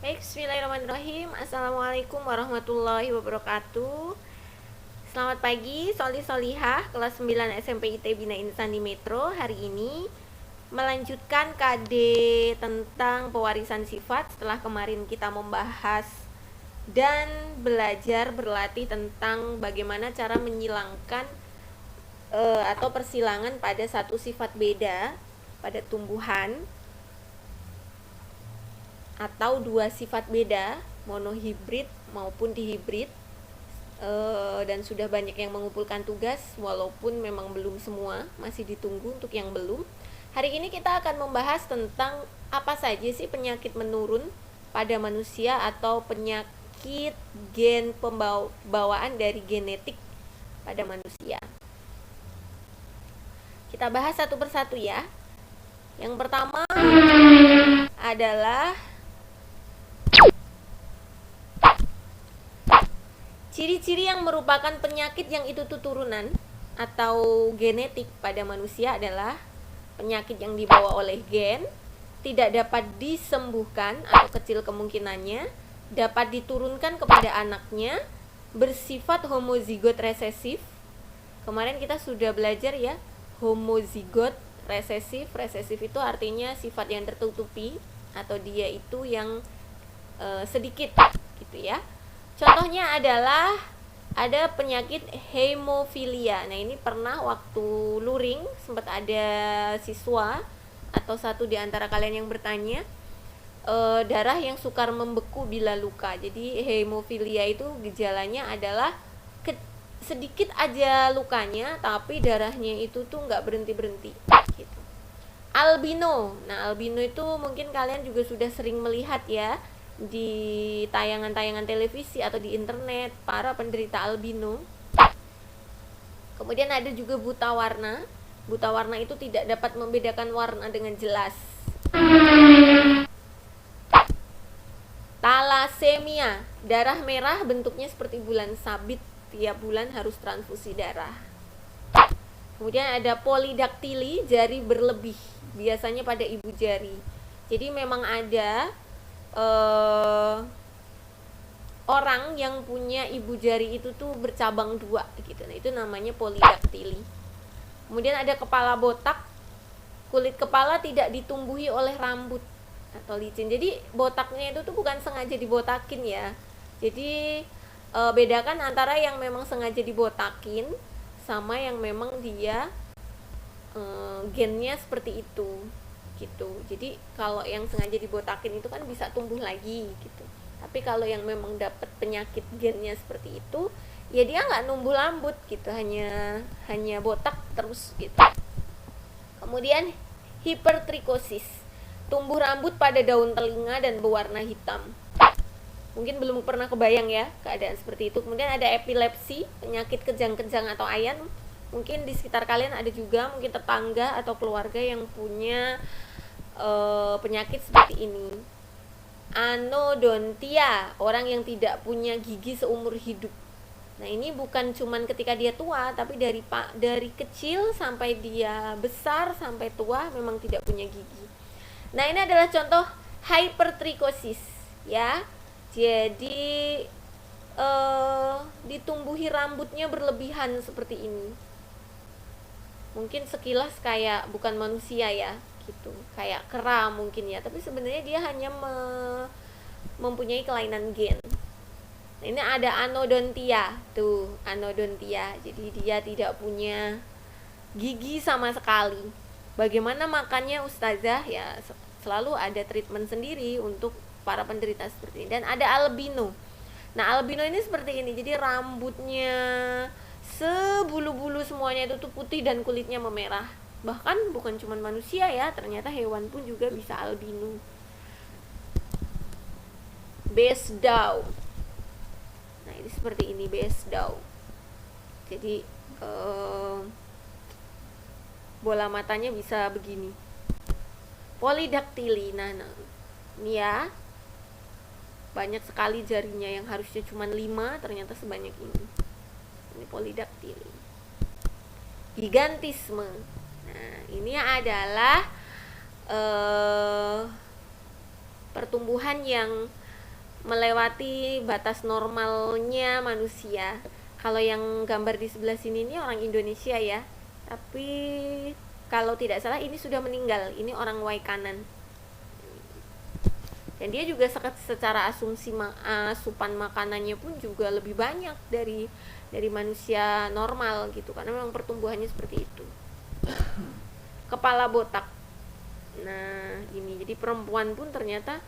Baik, bismillahirrahmanirrahim. Assalamualaikum warahmatullahi wabarakatuh. Selamat pagi, Soli Solihah, kelas 9 SMP IT Bina Insani Metro. Hari ini melanjutkan KD tentang pewarisan sifat setelah kemarin kita membahas dan belajar berlatih tentang bagaimana cara menyilangkan atau persilangan pada satu sifat beda pada tumbuhan atau dua sifat beda, monohibrid maupun dihibrid, dan sudah banyak yang mengumpulkan tugas walaupun memang belum semua, masih ditunggu untuk yang belum. Hari ini kita akan membahas tentang apa saja sih penyakit menurun pada manusia atau penyakit gen pembawaan dari genetik pada manusia. Kita bahas satu persatu ya. Yang pertama adalah ciri-ciri yang merupakan penyakit yang itu turunan atau genetik pada manusia adalah penyakit yang dibawa oleh gen, tidak dapat disembuhkan atau kecil kemungkinannya, dapat diturunkan kepada anaknya, bersifat homozigot resesif. Kemarin kita sudah belajar ya, homozigot resesif. Resesif itu artinya sifat yang tertutupi atau dia itu yang sedikit gitu ya. Contohnya adalah ada penyakit hemofilia. Nah, ini pernah waktu luring sempat ada siswa atau satu di antara kalian yang bertanya, darah yang sukar membeku bila luka. Jadi hemofilia itu gejalanya adalah sedikit aja lukanya tapi darahnya itu tuh nggak berhenti gitu. Albino. Nah, albino itu mungkin kalian juga sudah sering melihat ya di tayangan-tayangan televisi atau di internet para penderita albino. Kemudian ada juga buta warna. Buta warna itu tidak dapat membedakan warna dengan jelas. Talasemia, darah merah bentuknya seperti bulan sabit, tiap bulan harus transfusi darah. Kemudian ada polidaktili, jari berlebih, biasanya pada ibu jari. Jadi memang ada orang yang punya ibu jari itu tuh bercabang dua gitu. Nah, itu namanya polidaktili. Kemudian ada kepala botak. Kulit kepala tidak ditumbuhi oleh rambut atau licin. Jadi botaknya itu tuh bukan sengaja dibotakin ya. Jadi bedakan antara yang memang sengaja dibotakin sama yang memang dia gennya seperti itu gitu. Jadi kalau yang sengaja dibotakin itu kan bisa tumbuh lagi gitu. Tapi kalau yang memang dapat penyakit gennya seperti itu, ya dia nggak numbuh rambut gitu, hanya botak terus gitu. Kemudian hipertrikosis, tumbuh rambut pada daun telinga dan berwarna hitam. Mungkin belum pernah kebayang ya keadaan seperti itu. Kemudian ada epilepsi, penyakit kejang-kejang atau ayan. Mungkin di sekitar kalian ada juga, mungkin tetangga atau keluarga yang punya penyakit seperti ini. Anodontia, orang yang tidak punya gigi seumur hidup. Nah, ini bukan cuman ketika dia tua, tapi dari kecil sampai dia besar sampai tua memang tidak punya gigi. Nah, ini adalah contoh hypertrichosis ya. Jadi ditumbuhi rambutnya berlebihan seperti ini. Mungkin sekilas kayak bukan manusia ya gitu, kayak kera mungkin ya, tapi sebenarnya dia hanya mempunyai kelainan gen. Nah, ini ada anodontia tuh, anodontia. Jadi dia tidak punya gigi sama sekali. Bagaimana makannya ustazah? Ya selalu ada treatment sendiri untuk para penderita seperti ini. Dan ada albino. Nah, albino ini seperti ini. Jadi rambutnya sebulu-bulu semuanya itu tuh putih dan kulitnya memerah. Bahkan bukan cuma manusia ya, ternyata hewan pun juga bisa albino. Besdau. Nah, ini seperti ini besdau. Jadi bola matanya bisa begini. Polidaktili. Nah, ini ya. Banyak sekali jarinya, yang harusnya cuma 5 ternyata sebanyak ini. Ini polidaktili. Gigantisme. Nah, ini adalah pertumbuhan yang melewati batas normalnya manusia. Kalau yang gambar di sebelah sini ini orang Indonesia ya, tapi kalau tidak salah ini sudah meninggal, ini orang Waikanan. Dan dia juga secara asumsi asupan makanannya pun juga lebih banyak dari manusia normal gitu, karena memang pertumbuhannya seperti itu. Kepala botak. Nah, ini jadi perempuan pun ternyata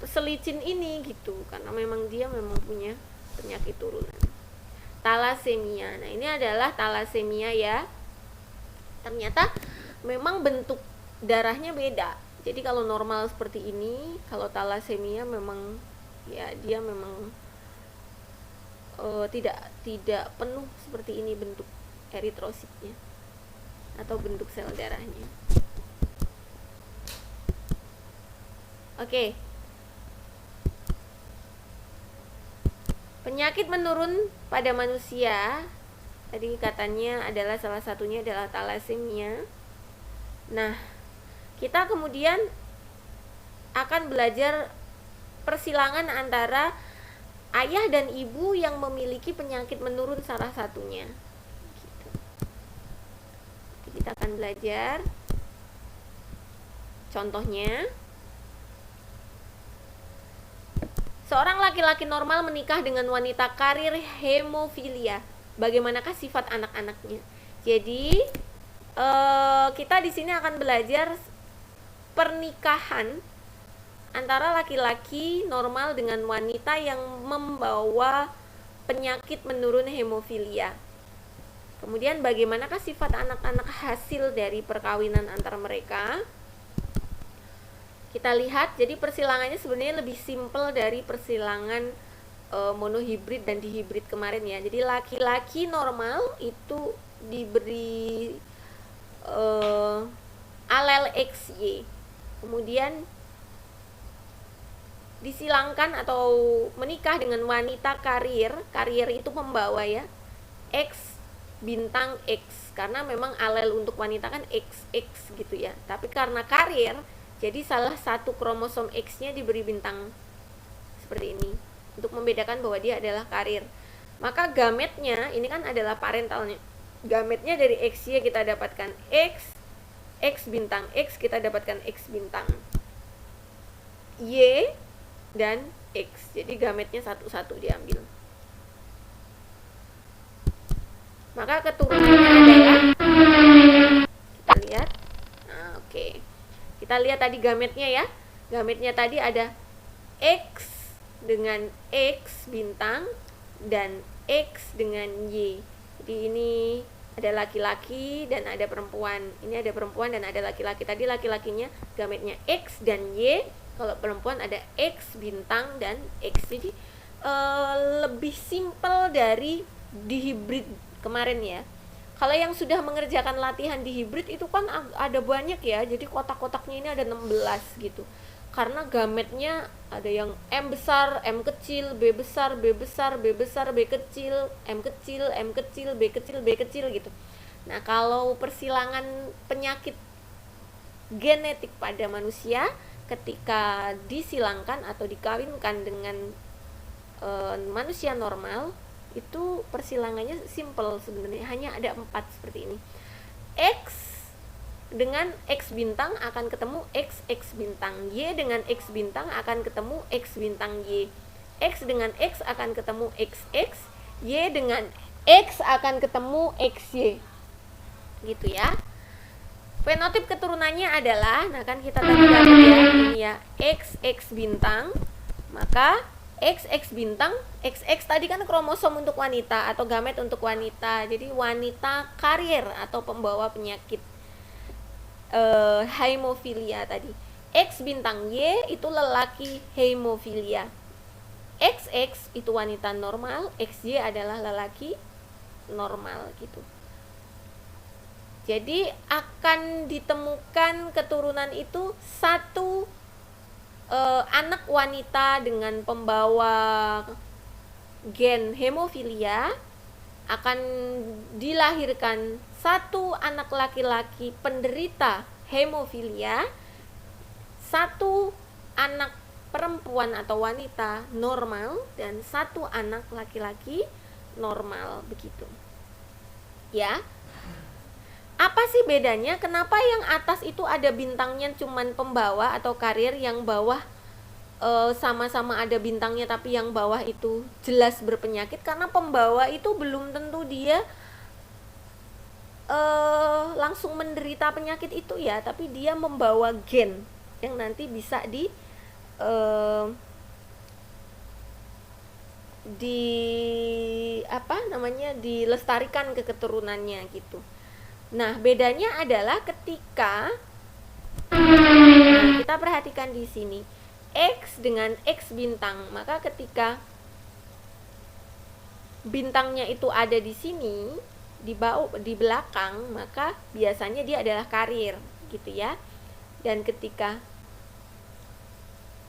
selicin ini gitu, karena memang dia memang punya penyakit turunan. Talasemia. Nah, ini adalah talasemia ya. Ternyata memang bentuk darahnya beda. Jadi kalau normal seperti ini, kalau talasemia memang ya dia memang tidak penuh seperti ini bentuk eritrositnya atau bentuk sel darahnya. Oke. Penyakit menurun pada manusia tadi katanya adalah salah satunya adalah talasemia. Nah, kita kemudian akan belajar persilangan antara ayah dan ibu yang memiliki penyakit menurun salah satunya. Gitu. Kita akan belajar contohnya. Seorang laki-laki normal menikah dengan wanita karir hemofilia. Bagaimanakah sifat anak-anaknya? Jadi kita di sini akan belajar pernikahan antara laki-laki normal dengan wanita yang membawa penyakit menurun hemofilia. Kemudian bagaimanakah sifat anak-anak hasil dari perkawinan antara mereka? Kita lihat, jadi persilangannya sebenarnya lebih simpel dari persilangan monohibrid dan dihibrid kemarin ya. Jadi laki-laki normal itu diberi alel XY, kemudian disilangkan atau menikah dengan wanita karir itu membawa ya X bintang X, karena memang alel untuk wanita kan XX gitu ya, tapi karena karir jadi salah satu kromosom X-nya diberi bintang seperti ini untuk membedakan bahwa dia adalah karir. Maka gametnya ini kan adalah parentalnya. Gametnya dari XY kita dapatkan X bintang X, kita dapatkan X bintang Y dan X. Jadi gametnya satu-satu diambil. Maka keturunannya adalah, kita lihat. Nah, oke. Kita lihat tadi gametnya ya. Gametnya tadi ada X dengan X bintang dan X dengan Y. Jadi ini ada laki-laki dan ada perempuan. Ini ada perempuan dan ada laki-laki. Tadi laki-lakinya gametnya X dan Y. Kalau perempuan ada X bintang dan X. Jadi lebih simpel dari dihibrid kemarin ya. Kalau yang sudah mengerjakan latihan di hibrid itu kan ada banyak ya. Jadi kotak-kotaknya ini ada 16 gitu. Karena gametnya ada yang M besar, M kecil, B besar, B besar, B besar, B kecil, M kecil, M kecil, B kecil, B kecil gitu. Nah, kalau persilangan penyakit genetik pada manusia ketika disilangkan atau dikawinkan dengan manusia normal, itu persilangannya simple sebenarnya, hanya ada 4 seperti ini. X dengan X bintang akan ketemu X bintang, Y dengan X bintang akan ketemu X bintang Y, X dengan X akan ketemu XX, Y dengan X akan ketemu XY. Gitu ya. Fenotip keturunannya adalah, nah kan kita tadi dapat ya, ini ya XX bintang, maka XX bintang, XX tadi kan kromosom untuk wanita atau gamet untuk wanita. Jadi wanita karir atau pembawa penyakit hemofilia tadi. X bintang Y itu lelaki hemofilia. XX itu wanita normal, XY adalah lelaki normal gitu. Jadi akan ditemukan keturunan itu satu anak wanita dengan pembawa gen hemofilia, akan dilahirkan satu anak laki-laki penderita hemofilia, satu anak perempuan atau wanita normal dan 1 anak laki-laki normal, begitu. Ya. Apa sih bedanya? Kenapa yang atas itu ada bintangnya cuman pembawa atau karir, yang bawah sama-sama ada bintangnya tapi yang bawah itu jelas berpenyakit? Karena pembawa itu belum tentu dia langsung menderita penyakit itu ya, tapi dia membawa gen yang nanti bisa dilestarikan ke keturunannya gitu. Nah, bedanya adalah ketika kita perhatikan di sini X dengan X bintang, maka ketika bintangnya itu ada di sini, di belakang, maka biasanya dia adalah karir gitu ya. Dan ketika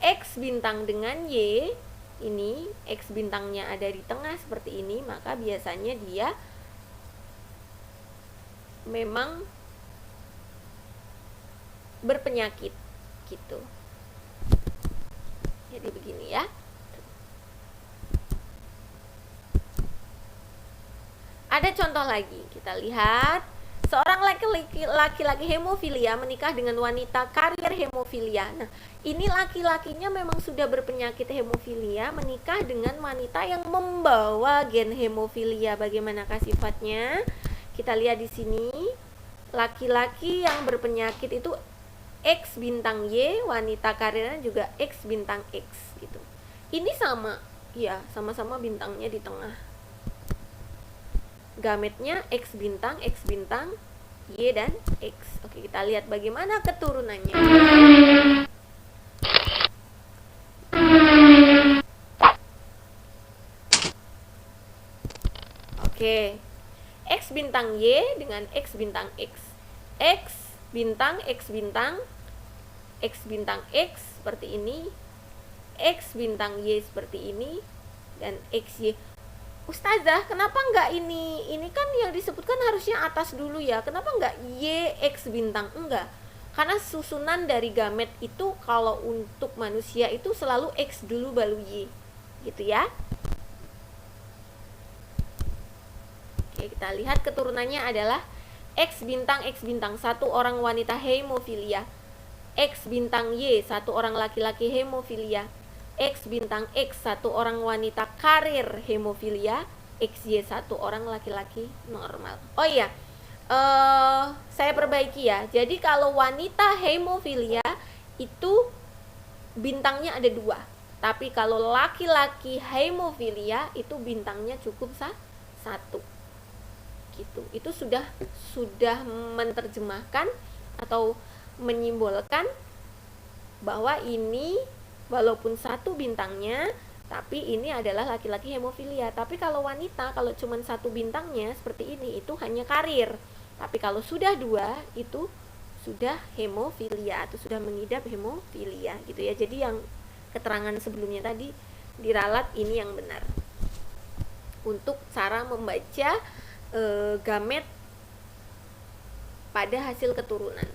X bintang dengan Y, ini X bintangnya ada di tengah seperti ini, maka biasanya dia memang berpenyakit gitu. Jadi begini ya. Ada contoh lagi, kita lihat. Seorang laki-laki hemofilia menikah dengan wanita karier hemofilia. Nah, ini laki-lakinya memang sudah berpenyakit hemofilia, menikah dengan wanita yang membawa gen hemofilia. Bagaimanakah sifatnya? Kita lihat di sini, laki-laki yang berpenyakit itu X bintang Y, wanita karirnya juga X bintang X gitu. Ini sama, ya, sama-sama bintangnya di tengah. Gametnya X bintang, Y dan X. Oke, kita lihat bagaimana keturunannya. Oke. X bintang Y dengan X bintang X. X bintang, X bintang, X bintang X seperti ini. X bintang Y seperti ini. Dan XY. Ustazah, kenapa enggak ini? Ini kan yang disebutkan harusnya atas dulu ya. Kenapa enggak Y X bintang? Enggak. Karena susunan dari gamet itu kalau untuk manusia itu selalu X dulu baru Y. Gitu ya. Oke, kita lihat keturunannya adalah X bintang, 1 orang wanita hemofilia. X bintang Y, 1 orang laki-laki hemofilia. X bintang X, 1 orang wanita karir hemofilia. XY, 1 orang laki-laki normal. Oh iya, saya perbaiki ya. Jadi kalau wanita hemofilia itu bintangnya ada 2. Tapi kalau laki-laki hemofilia itu bintangnya cukup 1. Gitu. Itu sudah menerjemahkan atau menyimbolkan bahwa ini walaupun 1 bintangnya, tapi ini adalah laki-laki hemofilia. Tapi kalau wanita, kalau cuma 1 bintangnya seperti ini, itu hanya karir. Tapi kalau sudah 2, itu sudah hemofilia atau sudah mengidap hemofilia gitu ya. Jadi yang keterangan sebelumnya tadi diralat, ini yang benar untuk cara membaca gamet pada hasil keturunan.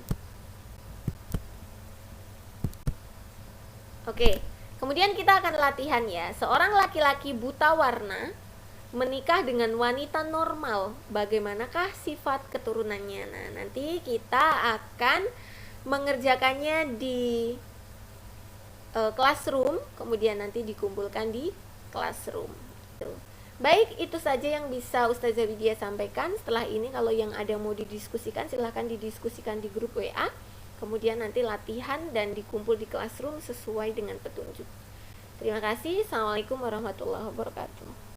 Oke, kemudian kita akan latihan ya. Seorang laki-laki buta warna menikah dengan wanita normal. Bagaimanakah sifat keturunannya? Nah, nanti kita akan mengerjakannya di classroom, kemudian nanti dikumpulkan di classroom. Baik, itu saja yang bisa Ustazah Widya sampaikan. Setelah ini kalau yang ada mau didiskusikan, silahkan didiskusikan di grup WA. Kemudian nanti latihan dan dikumpul di classroom sesuai dengan petunjuk. Terima kasih. Assalamualaikum warahmatullahi wabarakatuh.